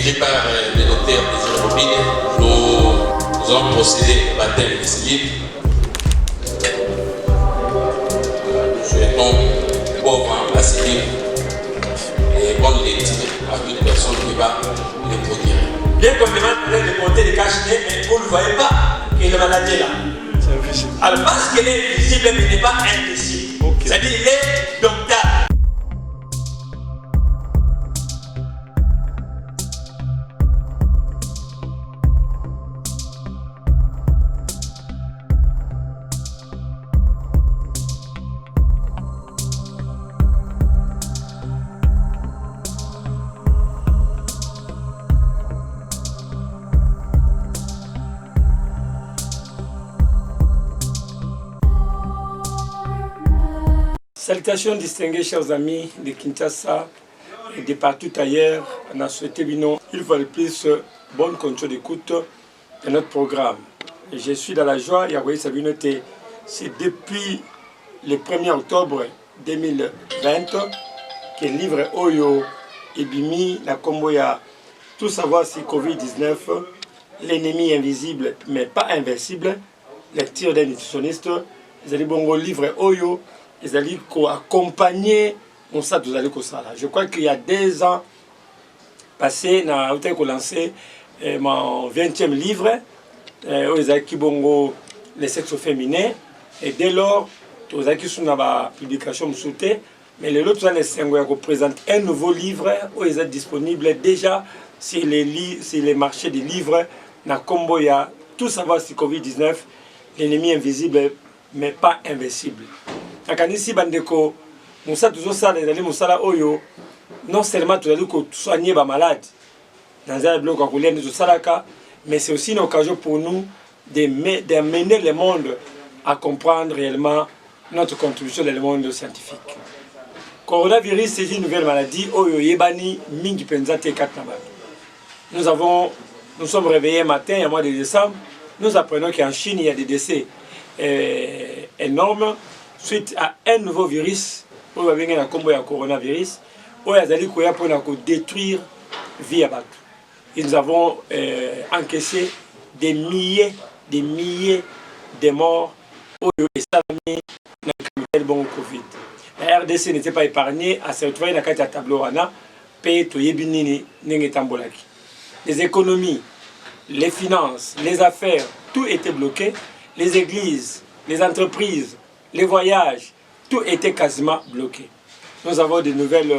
dirigé par le docteur Désiré Robine, nous avons procédé au baptême des civils. Nous souhaitons pauvre la civile et bonne lecture à toute personne qui va les produire. Bien qu'on demande de porter des cache-nez, mais vous ne voyez pas que la maladie est là. C'est invisible. Alors parce qu'elle est visible, mais n'est pas invisible. Okay. C'est-à-dire qu'il est domptable. Salutations distinguées, chers amis de Kinshasa et de partout ailleurs. On a souhaité une fois de plus bonne condition d'écoute de notre programme. Et je suis dans la joie, Yahweh Sabinote. C'est depuis le 1er octobre 2020 que le livre Oyo et Bimi, la Komboya, tout savoir si Covid-19, l'ennemi invisible mais pas invincible, lecture d'un nutritionniste, ils allaient bongo livre Oyo. Ils allaient accompagner ça, vous allez ça. Je crois qu'il y a 2 ans passés, on a lancé mon 20e livre, ils allaient bongo les sexes féminins, et dès lors, ils allaient sur la publication sautée, mais les autres représentent un nouveau livre où ils sont disponibles déjà sur les marchés des livres, na Komboya, tout savoir si Covid-19, l'ennemi invisible mais pas invincible. Nakanisi bandeko musa tuzosala ezali musala oyo non seulement tozali soigner ba malade dans un bloc à couler nous salaka, mais c'est aussi une occasion pour nous d'amener le monde à comprendre réellement notre contribution dans le monde scientifique. Coronavirus, c'est une nouvelle maladie oyo yebani mingi penza te katnaba. Nous sommes réveillés matin au mois de décembre, nous apprenons qu'en Chine il y a des décès énormes suite à un nouveau virus, le coronavirus, où ils allaient pour détruire vie à bateau. Et nous avons encaissé des milliers de morts au Covid. La RDC n'était pas épargnée à se retrouver dans le tableau. Les économies, les finances, les affaires, tout était bloqué. Les églises, les entreprises, les voyages, tout était quasiment bloqué. Nous avons de nouvelles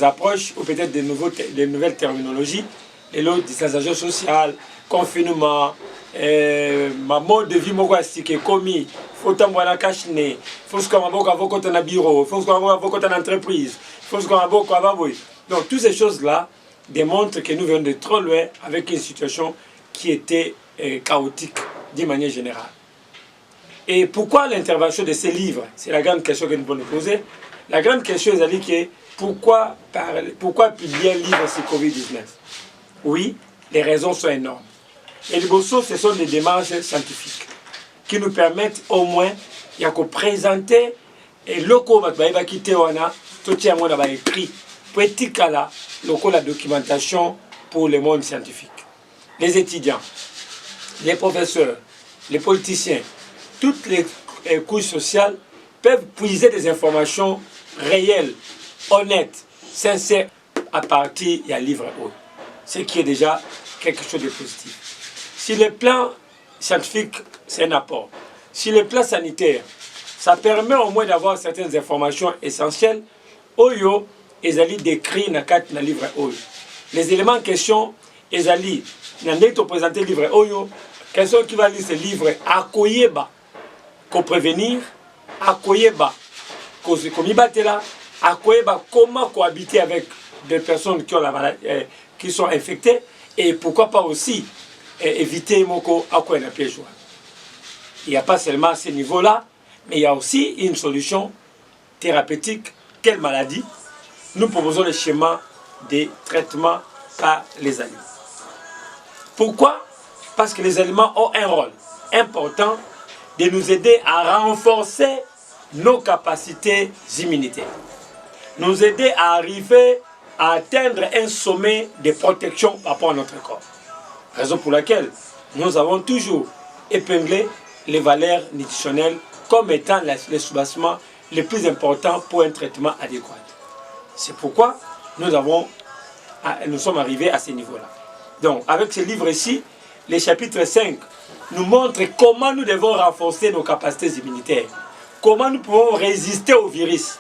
approches ou peut-être de nouvelles terminologies. Et l'autre, distanciation sociale, confinement, ma mode de vie, moi, c'est commis. Il faut t'envoyer la cache-nez, il faut qu'on ait un bureau, il faut qu'on ait une entreprise, il faut qu'on ait un. Donc, toutes ces choses-là démontrent que nous venons de trop loin avec une situation qui était chaotique d'une manière générale. Et pourquoi l'intervention de ces livres? C'est la grande question que nous pouvons nous poser. La grande question est pourquoi publier un livre sur Covid-19? Oui, les raisons sont énormes. Et les bossos, ce sont des démarches scientifiques qui nous permettent au moins de présenter et locaux qui écrit politique la documentation pour le monde scientifique. Les étudiants, les professeurs, les politiciens, toutes les couches sociales peuvent puiser des informations réelles, honnêtes, sincères à partir d'un livre haut. Ce qui est déjà quelque chose de positif. Si le plan scientifique, c'est un apport. Si le plan sanitaire, ça permet au moins d'avoir certaines informations essentielles, Oyo, ils allaient décrire dans le livre Oyo. Les éléments en question, ils allaient présenter le livre Oyo. Quelqu'un qui va lire ce livre, à Koyeba, qu'on prévenir, à Koyeba, qu'on se combattre là, à Koyeba, comment cohabiter avec des personnes qui ont la maladie, qui sont infectées, et pourquoi pas aussi éviter Moko à quoi il n'y a pas seulement à ce niveau-là, mais il y a aussi une solution thérapeutique. Quelle maladie? Nous proposons le schéma de traitement par les aliments. Pourquoi? Parce que les aliments ont un rôle important de nous aider à renforcer nos capacités immunitaires. Nous aider à arriver à atteindre un sommet de protection par rapport à notre corps. Raison pour laquelle nous avons toujours épinglé les valeurs nutritionnelles comme étant les sous-bassements les plus importants pour un traitement adéquat. C'est pourquoi nous sommes arrivés à ce niveau-là. Donc, avec ce livre-ci, le chapitre 5 nous montre comment nous devons renforcer nos capacités immunitaires, comment nous pouvons résister aux virus,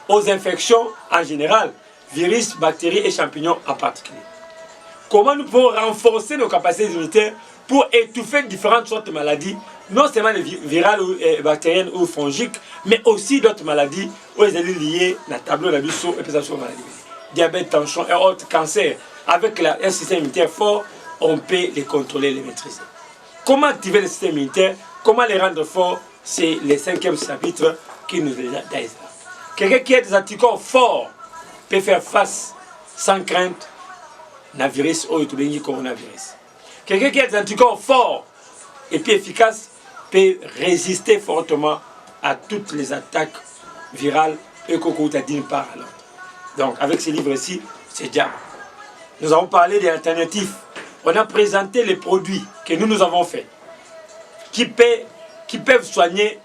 aux infections en général, virus, bactéries et champignons en particulier. Comment nous pouvons renforcer nos capacités immunitaires pour étouffer différentes sortes de maladies, non seulement les virales, ou bactériennes ou fongiques, mais aussi d'autres maladies où elles sont liées à la tableau de l'abusson et puis sur maladie. Diabète, tension et autres cancers. Avec un système immunitaire fort, on peut les contrôler, les maîtriser. Comment activer le système immunitaire? Comment les rendre forts? C'est le 5e chapitre qui nous est là. Quelqu'un qui a des anticorps forts peut faire face sans crainte à virus ou au coronavirus. Quelqu'un qui a des anticorps forts et puis efficaces peut résister fortement à toutes les attaques virales et d'une part à l'autre. Donc avec ce livre-ci, c'est déjà. Nous avons parlé des alternatives. On a présenté les produits que nous avons faits qui peuvent soigner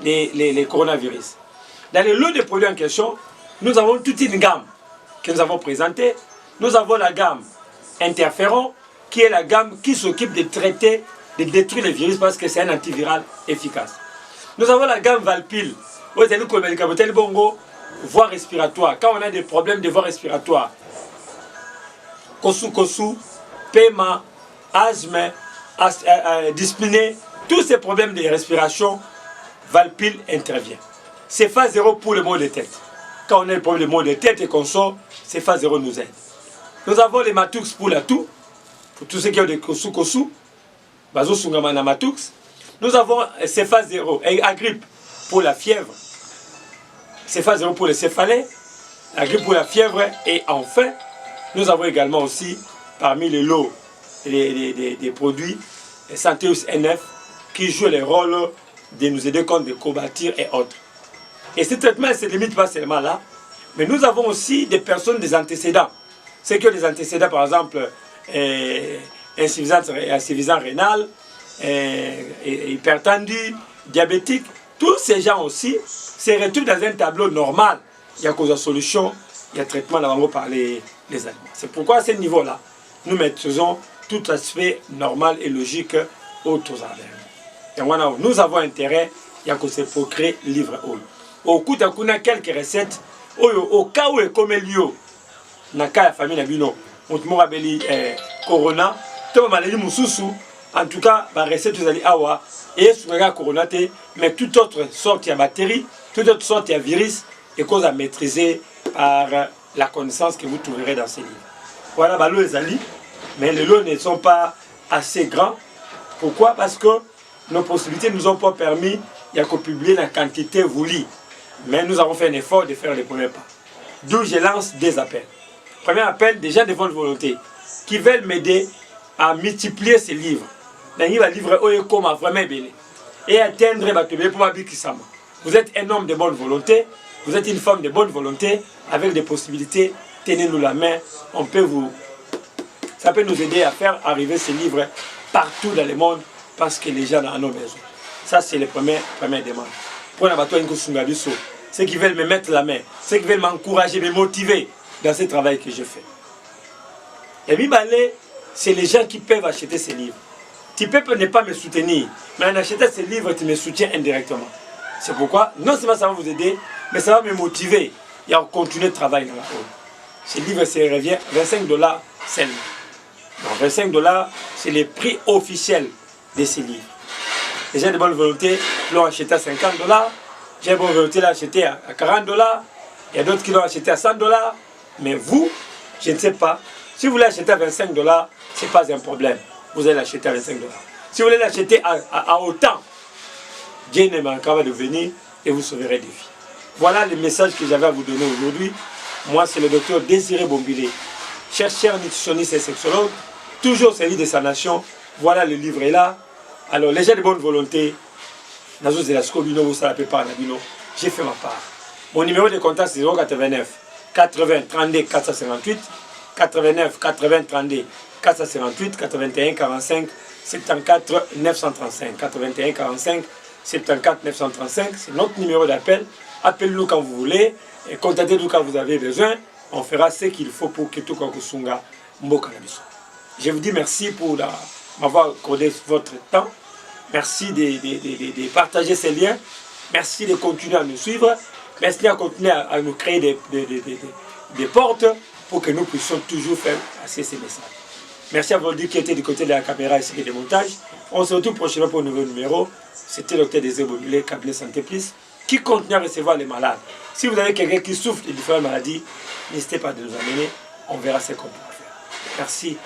les coronavirus. Dans le lot de produits en question, nous avons toute une gamme que nous avons présentée. Nous avons la gamme interféron, qui est la gamme qui s'occupe de traiter, de détruire les virus parce que c'est un antiviral efficace. Nous avons la gamme Valpil, voie respiratoire. Quand on a des problèmes de voie respiratoire, kosu, paiement, asthme, dyspnée, tous ces problèmes de respiration, Valpil intervient. C'est phase 0 pour le maux de tête. Quand on a le problème de maux de tête et qu'on sort, c'est phase 0 nous aide. Nous avons les Matux pour la toux, pour tous ceux qui ont des kosu, bazo sungamana Matux. Nous avons ces phase 0 et la grippe pour la fièvre, c'est phase 0 pour le céphalée, la grippe pour la fièvre et enfin, nous avons également aussi parmi les lots des produits Santeus NF qui jouent le rôle de nous aider contre des courbatures et autres. Et ce traitement ne se limite pas seulement là, mais nous avons aussi des personnes, des antécédents. Ceux qui ont des antécédents, par exemple, insuffisance rénale, hypertendu, diabétique, tous ces gens aussi se retrouvent dans un tableau normal. Il y a cause de solution, il y a traitement là-bas par les aliments. C'est pourquoi à ce niveau-là, nous maîtrisons tout aspect normal et logique autour de la. Nous avons intérêt à se procréer livre. Au coup d'un coup, on a quelques recettes. Au cas où il y a comme lieu, dans la famille Nabino, on a corona, en tout cas, la recette vous allez avoir, et sur le corona, mais toute autre sorte de bactéries, toute autre sorte de virus, et cause à maîtriser par la connaissance que vous trouverez dans ces livres. Voilà, les amis, mais les lots ne sont pas assez grands. Pourquoi? Parce que nos possibilités ne nous ont pas permis de publier la quantité voulue. Mais nous avons fait un effort de faire les premiers pas. D'où je lance des appels. Premier appel, des gens de bonne volonté qui veulent m'aider à multiplier ces livres. Les livres vraiment belé et atteindre vous êtes un homme de bonne volonté, vous êtes une femme de bonne volonté avec des possibilités, tenez-nous la main, ça peut nous aider à faire arriver ces livres partout dans le monde parce que les gens en ont besoin. Ça c'est les premières demandes. Pour ceux qui veulent me mettre la main, ceux qui veulent m'encourager, me motiver dans ce travail que je fais. Et Bibalé, c'est les gens qui peuvent acheter ces livres. Tu peux ne pas me soutenir, mais en achetant ces livres, tu me soutiens indirectement. C'est pourquoi, non seulement ça va vous aider, mais ça va me motiver et à continuer de travailler dans la rue. Ce livre, ça revient $25 seulement. Donc $25, c'est le prix officiel de ces livres. Les gens de bonne volonté l'ont acheté à $50. J'ai de bonne volonté l'ont acheté à $40. Il y a d'autres qui l'ont acheté à $100. Mais vous, je ne sais pas. Si vous l'acheter à $25, ce n'est pas un problème. Vous allez l'acheter à $25. Si vous voulez l'acheter à autant, Dieu ne manquera pas de venir et vous sauverez des vies. Voilà le message que j'avais à vous donner aujourd'hui. Moi, c'est le docteur Désiré Bombilé, chercheur nutritionniste et sexologue, toujours servi de sa nation. Voilà, le livre est là. Alors, les gens de bonne volonté, j'ai fait ma part. Mon numéro de contact, c'est 089 80 32 458, 89 80 32 458, 81 45 74 935, 81 45 74 935, c'est notre numéro d'appel. Appelez-nous quand vous voulez, et contactez-nous quand vous avez besoin. On fera ce qu'il faut pour que tout le monde soit mboka na biso. Je vous dis merci pour m'avoir accordé votre temps. Merci de partager ces liens. Merci de continuer à nous suivre. Merci de continuer à nous créer des portes pour que nous puissions toujours faire passer ces messages. Merci à vous qui étaient du côté de la caméra et des montages. On se retrouve prochainement pour un nouveau numéro. C'était le Dr Désiré Bobulé, cabinet Santé Plus, qui continue à recevoir les malades. Si vous avez quelqu'un qui souffre de différentes maladies, n'hésitez pas à nous amener. On verra ce qu'on pourra faire. Merci.